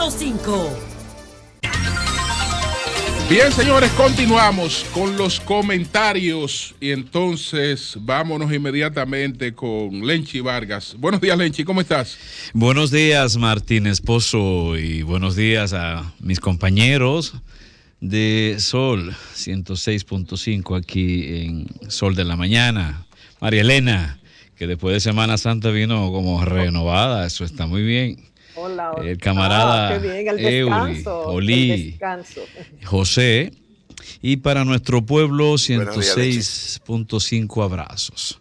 106.5. Bien, señores, continuamos con los comentarios y entonces vámonos inmediatamente con Lenchi Vargas. Buenos días, Lenchi, ¿cómo estás? Buenos días, Martín Esposo, y buenos días a mis compañeros de Sol 106.5 aquí en Sol de la Mañana. María Elena, que después de Semana Santa vino como renovada, eso está muy bien. Hola, El camarada qué bien, el Eury, descanso, Olí, el descanso. José, y para nuestro pueblo 106.5 abrazos.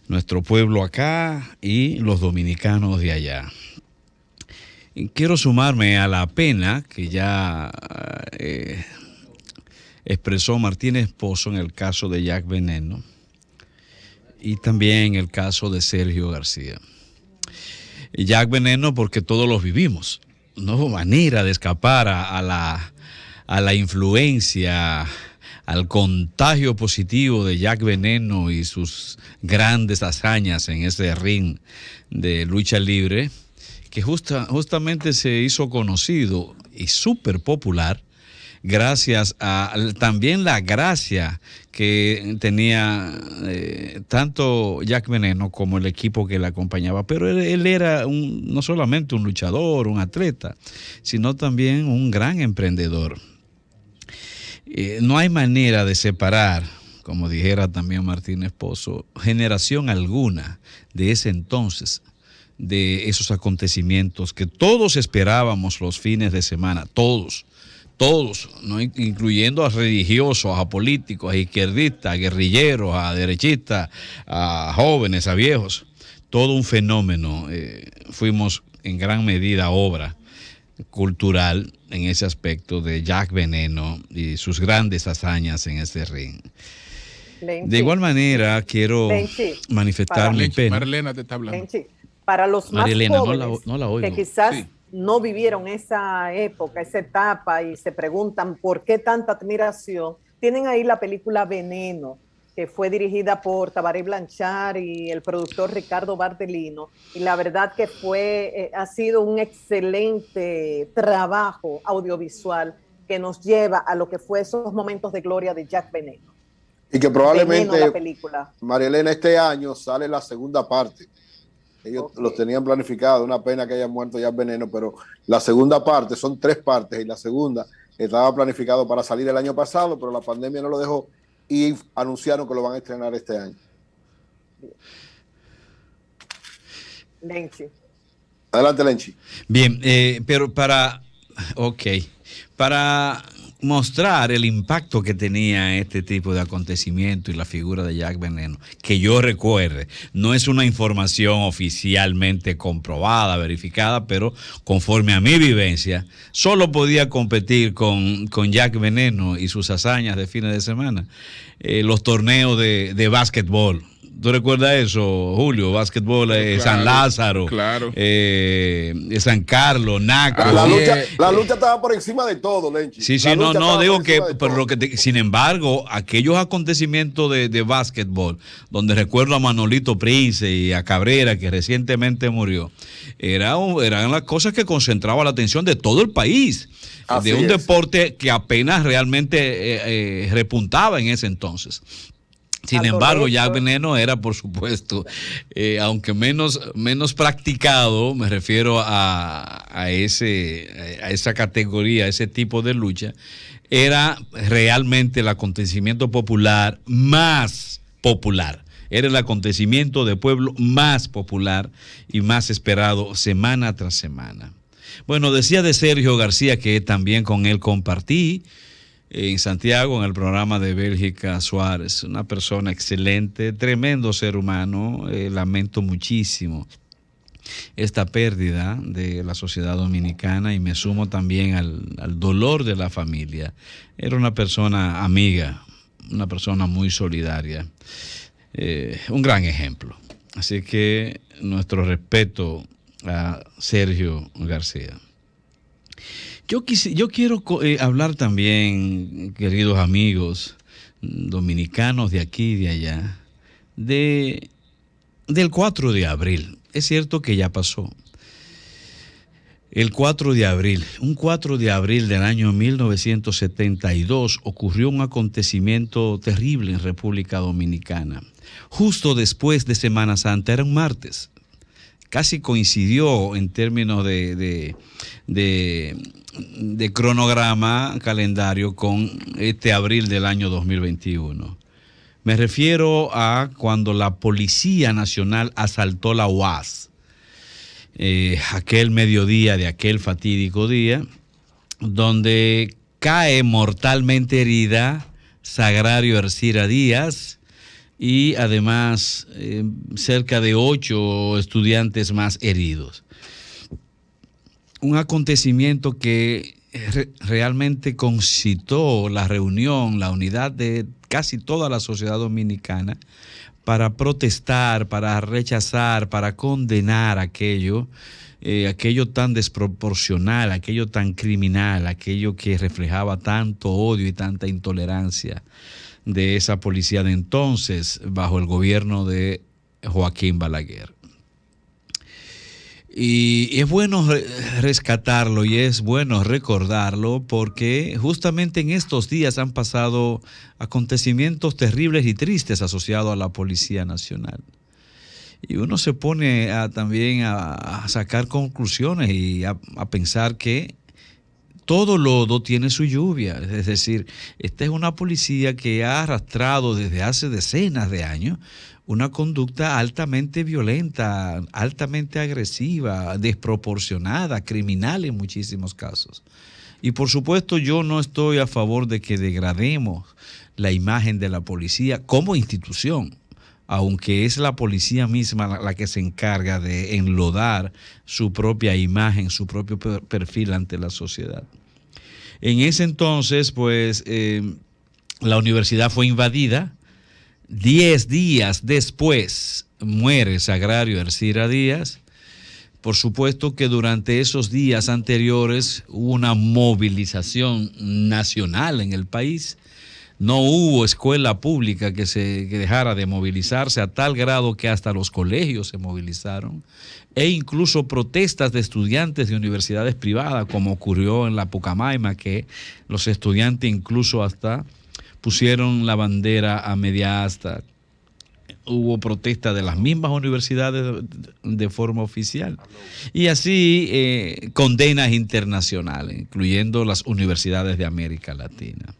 Nuestro pueblo acá y los dominicanos de allá. Y quiero sumarme a la pena que ya expresó Martínez Pozo en el caso de Jack Veneno y también en el caso de Sergio García. Jack Veneno porque todos los vivimos. No hubo manera de escapar a la influencia, al contagio positivo de Jack Veneno y sus grandes hazañas en ese ring de lucha libre, que justamente se hizo conocido y súper popular gracias a también la gracia que tenía tanto Jack Veneno como el equipo que le acompañaba, pero él era no solamente un luchador, un atleta, sino también un gran emprendedor. No hay manera de separar, como dijera también Martínez Pozo, generación alguna de ese entonces, de esos acontecimientos que todos esperábamos los fines de semana, todos, ¿no? Incluyendo a religiosos, a políticos, a izquierdistas, a guerrilleros, a derechistas, a jóvenes, a viejos. Todo un fenómeno. Fuimos en gran medida obra cultural en ese aspecto de Jack Veneno y sus grandes hazañas en este ring. Lenchi, de igual manera, quiero manifestar mi pena. Marlena te está hablando. Lenchi, para los más Marielena, jóvenes no la oigo. que quizás Sí. no vivieron esa época, esa etapa y se preguntan por qué tanta admiración, tienen ahí la película Veneno, que fue dirigida por Tabaré Blanchard y el productor Ricardo Bardelino, y la verdad que ha sido un excelente trabajo audiovisual que nos lleva a lo que fue esos momentos de gloria de Jack Veneno. Y que probablemente, Veneno, la película. María Elena, este año sale la segunda parte. Ellos los tenían planificado, una pena que haya muerto Jack Veneno, pero la segunda parte, son 3 partes, y la segunda estaba planificado para salir el año pasado, pero la pandemia no lo dejó y anunciaron que lo van a estrenar este año. Lenchi. Adelante, Lenchi. Bien, pero para mostrar el impacto que tenía este tipo de acontecimiento y la figura de Jack Veneno, que yo recuerde, no es una información oficialmente comprobada, verificada, pero conforme a mi vivencia, solo podía competir con Jack Veneno y sus hazañas de fines de semana, los torneos de básquetbol. ¿Tú recuerdas eso, Julio? Básquetbol, claro, San Lázaro, claro. San Carlos, Naco. La lucha estaba por encima de todo, Lenchi. Sí, no, digo que, pero sin embargo, aquellos acontecimientos de básquetbol, donde recuerdo a Manolito Prince y a Cabrera, que recientemente murió, eran las cosas que concentraban la atención de todo el país. Así de un deporte que apenas realmente repuntaba en ese entonces. Sin embargo, Jack Veneno era, por supuesto, aunque menos practicado, me refiero a esa categoría, a ese tipo de lucha, era realmente el acontecimiento popular más popular. Era el acontecimiento de pueblo más popular y más esperado semana tras semana. Bueno, decía de Sergio García, que también con él compartí en Santiago, en el programa de Bélgica Suárez, una persona excelente, tremendo ser humano. Lamento muchísimo esta pérdida de la sociedad dominicana y me sumo también al dolor de la familia. Era una persona amiga, una persona muy solidaria, un gran ejemplo. Así que nuestro respeto a Sergio García. Yo quiero hablar también, queridos amigos dominicanos de aquí y de allá, del 4 de abril. Es cierto que ya pasó. El 4 de abril, un 4 de abril del año 1972, ocurrió un acontecimiento terrible en República Dominicana. Justo después de Semana Santa, era un martes. Casi coincidió en términos de cronograma, calendario, con este abril del año 2021. Me refiero a cuando la Policía Nacional asaltó la UAS. Aquel mediodía de aquel fatídico día, donde cae mortalmente herida Sagrario Ercira Díaz y además cerca de 8 estudiantes más heridos. Un acontecimiento que realmente concitó la reunión, la unidad de casi toda la sociedad dominicana para protestar, para rechazar, para condenar aquello tan desproporcional, aquello tan criminal, aquello que reflejaba tanto odio y tanta intolerancia de esa policía de entonces bajo el gobierno de Joaquín Balaguer. Y es bueno rescatarlo y es bueno recordarlo porque justamente en estos días han pasado acontecimientos terribles y tristes asociados a la Policía Nacional. Y uno se pone también a sacar conclusiones y a pensar que todo lodo tiene su lluvia. Es decir, esta es una policía que ha arrastrado desde hace decenas de años una conducta altamente violenta, altamente agresiva, desproporcionada, criminal en muchísimos casos. Y por supuesto yo no estoy a favor de que degrademos la imagen de la policía como institución, aunque es la policía misma la que se encarga de enlodar su propia imagen, su propio perfil ante la sociedad. En ese entonces, pues, la universidad fue invadida. 10 días después muere Sagrario Ercira Díaz. Por supuesto que durante esos días anteriores hubo una movilización nacional en el país. No hubo escuela pública que dejara de movilizarse, a tal grado que hasta los colegios se movilizaron, e incluso protestas de estudiantes de universidades privadas, como ocurrió en la Pucamaima, que los estudiantes incluso hasta pusieron la bandera a media asta. Hubo protesta de las mismas universidades de forma oficial. Y así condenas internacionales, incluyendo las universidades de América Latina.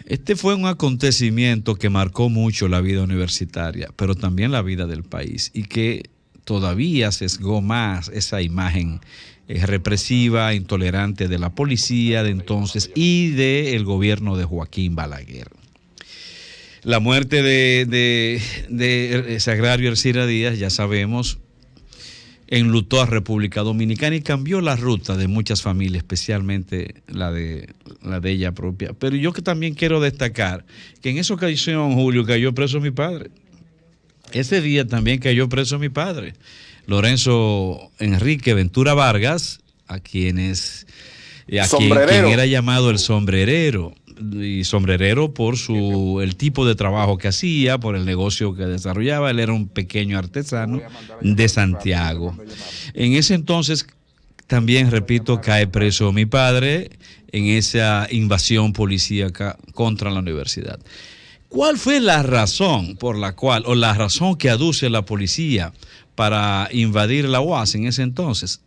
Este fue un acontecimiento que marcó mucho la vida universitaria, pero también la vida del país, y que todavía sesgó más esa imagen represiva, intolerante de la policía de entonces y del gobierno de Joaquín Balaguer. La muerte de Sagrario Ercira Díaz, ya sabemos, enlutó a República Dominicana y cambió la ruta de muchas familias, especialmente la de ella propia. Pero yo que también quiero destacar que en esa ocasión, Julio, cayó preso mi padre. Ese día también cayó preso mi padre, Lorenzo Enrique Ventura Vargas, a quien era llamado el sombrerero, y sombrerero por el tipo de trabajo que hacía, por el negocio que desarrollaba. Él era un pequeño artesano de Santiago. En ese entonces, también, repito, cae preso mi padre en esa invasión policíaca contra la universidad. ¿Cuál fue la razón por la cual, o la razón que aduce la policía para invadir la UAS en ese entonces?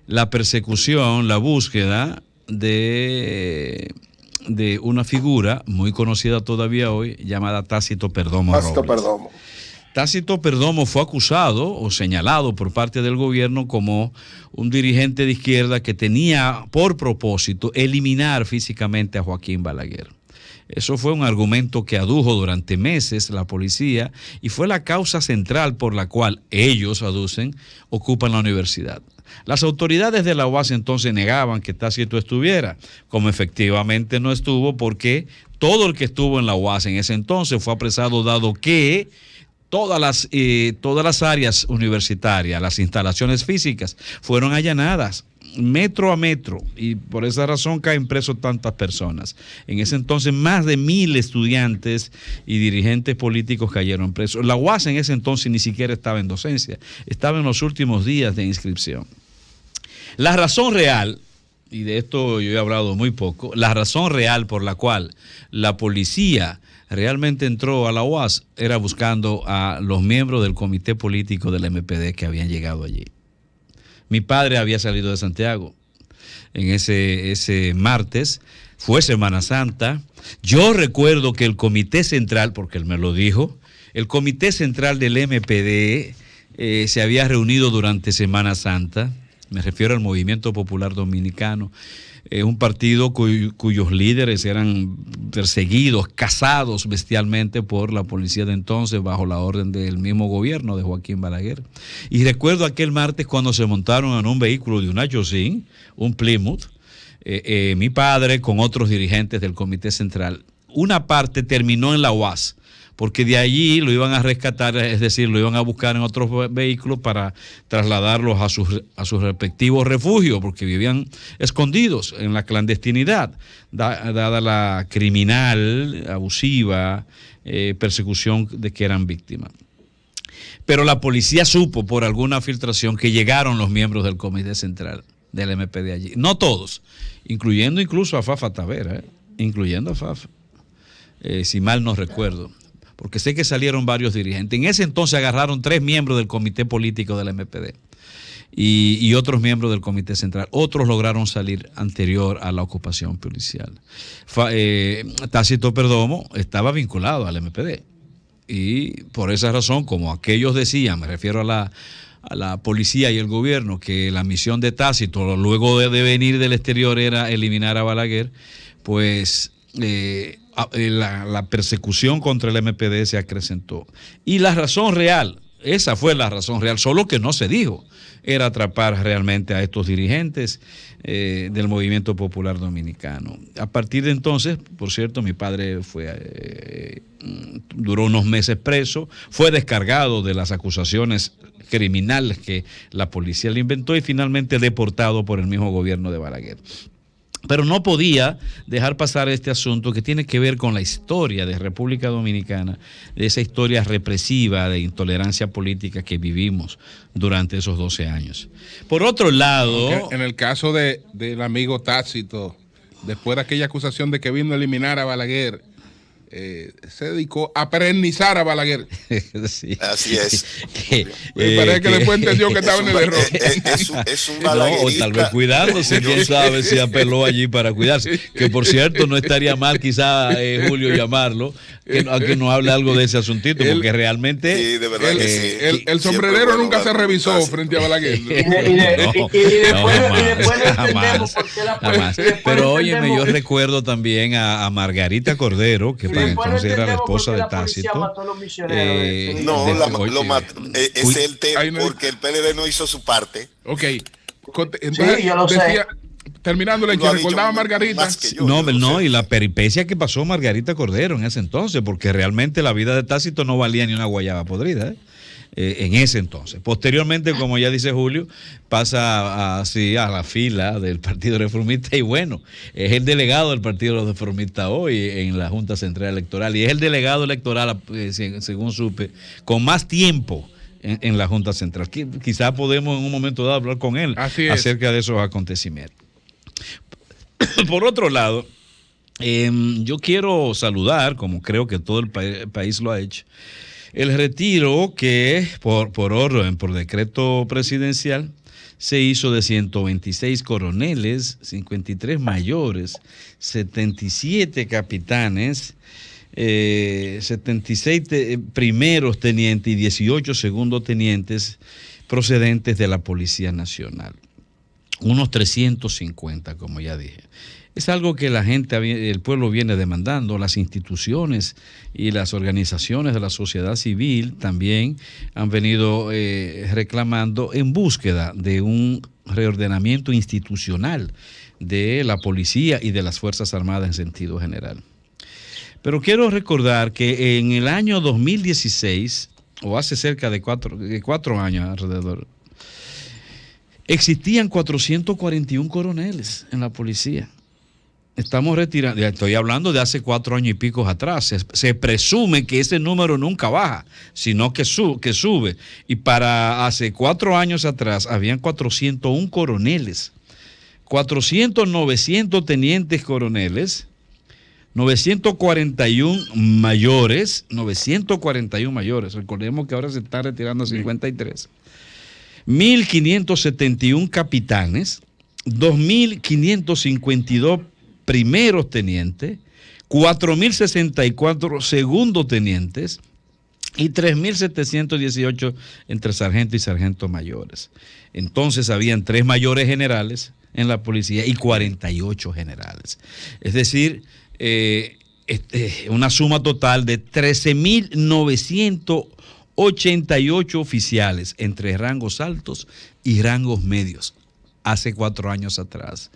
La persecución, la búsqueda de una figura muy conocida todavía hoy, llamada Tácito Perdomo Robles. Tácito Perdomo fue acusado o señalado por parte del gobierno como un dirigente de izquierda que tenía por propósito eliminar físicamente a Joaquín Balaguer. Eso fue un argumento que adujo durante meses la policía y fue la causa central por la cual ellos aducen ocupan la universidad. Las autoridades de la UAS entonces negaban que Tácito estuviera, como efectivamente no estuvo, porque todo el que estuvo en la UAS en ese entonces fue apresado, dado que todas las áreas universitarias, las instalaciones físicas, fueron allanadas metro a metro, y por esa razón caen presos tantas personas. En ese entonces más de 1,000 estudiantes y dirigentes políticos cayeron presos. La UAS en ese entonces ni siquiera estaba en docencia, estaba en los últimos días de inscripción. La razón real, y de esto yo he hablado muy poco, la razón real por la cual la policía realmente entró a la UAS era buscando a los miembros del comité político del MPD que habían llegado allí. Mi padre había salido de Santiago en ese martes, fue Semana Santa. Yo recuerdo que el comité central, porque él me lo dijo, el comité central del MPD se había reunido durante Semana Santa, me refiero al Movimiento Popular Dominicano, un partido cuyos líderes eran perseguidos, cazados bestialmente por la policía de entonces bajo la orden del mismo gobierno de Joaquín Balaguer. Y recuerdo aquel martes cuando se montaron en un vehículo de una Yossin, un Plymouth, mi padre con otros dirigentes del Comité Central. Una parte terminó en la UAS, porque de allí lo iban a rescatar, es decir, lo iban a buscar en otros vehículos para trasladarlos a sus respectivos refugios, porque vivían escondidos en la clandestinidad, dada la criminal, abusiva persecución de que eran víctimas. Pero la policía supo por alguna filtración que llegaron los miembros del Comité Central del MPD allí. No todos, incluyendo incluso a Fafa Tavera, incluyendo a Fafa, si mal no recuerdo, porque sé que salieron varios dirigentes. En ese entonces agarraron 3 miembros del comité político del MPD y otros miembros del comité central. Otros lograron salir anterior a la ocupación policial. Tácito Perdomo estaba vinculado al MPD y por esa razón, como aquellos decían, me refiero a la policía y el gobierno, que la misión de Tácito luego de venir del exterior era eliminar a Balaguer, pues la persecución contra el MPD se acrecentó. Y la razón real, esa fue la razón real, solo que no se dijo, era atrapar realmente a estos dirigentes del Movimiento Popular Dominicano. A partir de entonces, por cierto, mi padre duró unos meses preso, fue descargado de las acusaciones criminales que la policía le inventó y finalmente deportado por el mismo gobierno de Balaguer. Pero no podía dejar pasar este asunto que tiene que ver con la historia de República Dominicana, de esa historia represiva de intolerancia política que vivimos durante esos 12 años. Por otro lado... Aunque en el caso del amigo Tácito, después de aquella acusación de que vino a eliminar a Balaguer, se dedicó a perennizar a Balaguer. Sí. Así es. Me parece que después entendió que estaba en el error. Es un no, o tal vez cuidándose, quién sabe si apeló allí para cuidarse. Que por cierto, no estaría mal quizá Julio llamarlo, a que nos hable algo de ese asuntito, porque realmente... Sí, de verdad que sí. El sombrerero nunca se revisó frente a Balaguer. Jamás. Pero óyeme, yo recuerdo también a Margarita Cordero, que para entonces era la esposa de Tácito. Es el tema porque el PLD no hizo su parte. Ok. Entonces, yo lo sé. Terminando, recordaba a Margarita. Y la peripecia que pasó Margarita Cordero en ese entonces, porque realmente la vida de Tácito no valía ni una guayaba podrida, en ese entonces. Posteriormente, como ya dice Julio, pasa así a la fila del Partido Reformista y bueno, es el delegado del Partido Reformista hoy en la Junta Central Electoral y es el delegado electoral, según supe, con más tiempo en la Junta Central. Quizás podemos en un momento dado hablar con él acerca de esos acontecimientos. Por otro lado, yo quiero saludar, como creo que todo el país lo ha hecho, el retiro que por orden, por decreto presidencial, se hizo de 126 coroneles, 53 mayores, 77 capitanes, 76 primeros tenientes y 18 segundos tenientes procedentes de la Policía Nacional. Unos 350, como ya dije. Es algo que la gente, el pueblo viene demandando, las instituciones y las organizaciones de la sociedad civil también han venido reclamando en búsqueda de un reordenamiento institucional de la policía y de las Fuerzas Armadas en sentido general. Pero quiero recordar que en el año 2016, o hace cerca de cuatro años alrededor, existían 441 coroneles en la policía. Estamos retirando, estoy hablando de hace 4 años y pico atrás. Se presume que ese número nunca baja, sino que sube. Y para hace 4 años atrás habían 401 coroneles, 900 tenientes coroneles, 941 mayores. Recordemos que ahora se está retirando a 53. 1.571 capitanes, 2.552 primeros tenientes, 4.064 segundos tenientes y 3.718 entre sargento y sargento mayores. Entonces habían 3 mayores generales en la policía y 48 generales. Es decir, una suma total de 13.988 oficiales entre rangos altos y rangos medios hace 4 años atrás.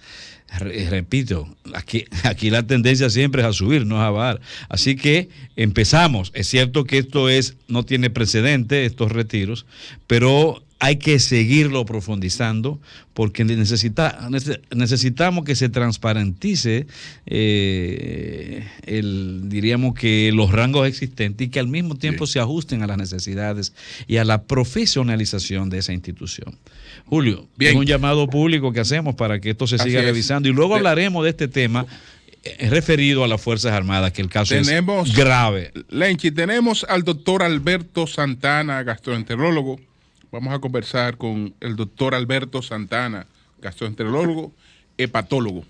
Repito, aquí la tendencia siempre es a subir, no es a bajar. Así que empezamos. Es cierto que esto no tiene precedente, estos retiros, pero hay que seguirlo profundizando porque necesitamos que se transparentice diríamos que los rangos existentes y que al mismo tiempo se ajusten a las necesidades y a la profesionalización de esa institución. Julio, es un llamado público que hacemos para que esto se siga revisando y luego hablaremos de este tema referido a las Fuerzas Armadas, que el caso es grave. Lenchi, tenemos al doctor Alberto Santana, gastroenterólogo. Vamos a conversar con el doctor Alberto Santana, gastroenterólogo, hepatólogo.